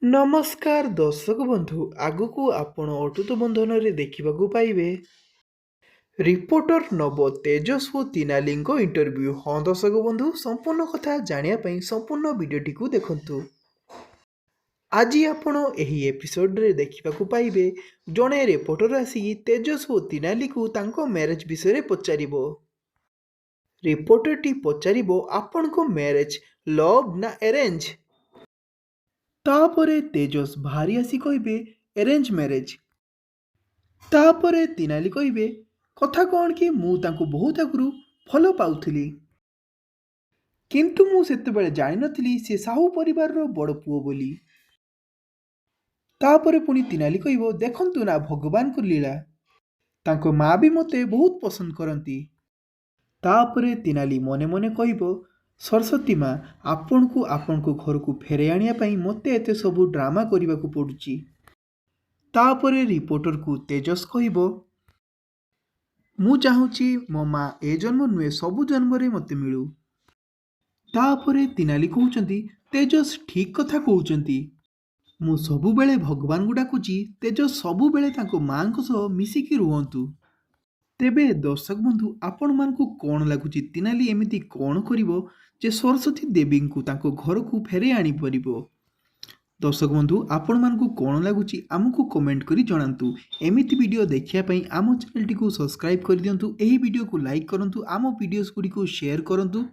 नमस्कार दर्शक बंधु आगु आपण अटूत बंधन देखा पाइबे रिपोर्टर नव तेजस और तिनाली इंटरव्यू। हाँ दर्शक बंधु संपूर्ण कथा जानापी संपूर्ण भिडटी को देखु। आज आपण एही एपिसोड रे देखा पाइबे जड़े रिपोर्टर आसिक तेजस और तिनाली को तांको मैरेज विषय पचारिबो। रिपोर्टरटी पचारिबो आपण को मैरेज लव ना अरेंज। तापरे तेजस भारी आसी कहिबे अरेंज मैरेज। तापरे तिनाली कहिबे कथा कौन कि मु तांको बहुत आगु फॉलो पाउथली किंतु मु सेतेबेले जानि नथिली से साहू परिवार रो बड़ पुओ बोली। तापरे पुनी तिनाली कहिबो देखंतु ना भगवान को लीला तांको माँ भी मते बहुत पसंद करती। तापरे तिनाली मने मने कहिबो सरस्वती माँ आपण को घर को फेरे आनिया पई मते एते सबु ड्रामा करने को पड़ुची। तापरे रिपोर्टर को तेजस कहिबो मु चाहूची मो माँ ए जन्म नुहे सबु जन्म रे मते मिलू। तापरे तिनाली कहउचंती तेजस ठीक कथा कहउचंती मु सबु बेले भगवान को डाकुची तेजस सबु बेले तांको माँ को सह मिसिकी रुहंतु। तेबे दर्शक बंधु आपण मानकु कौन लगुची तिनाली एमिति कौन करिवो जे सरस्वती देवी को तांको घर को फेरे आनी परिबो। दर्शक बंधु आपण मानकु कौन लगुची आमको कमेंट करी जणांतु। एमिति वीडियो देखिया पई आम चैनल टी को सब्सक्राइब कर दियंतु। एही वीडियो को लाइक करंतु, आम वीडियोस गुडी को शेयर करंतु।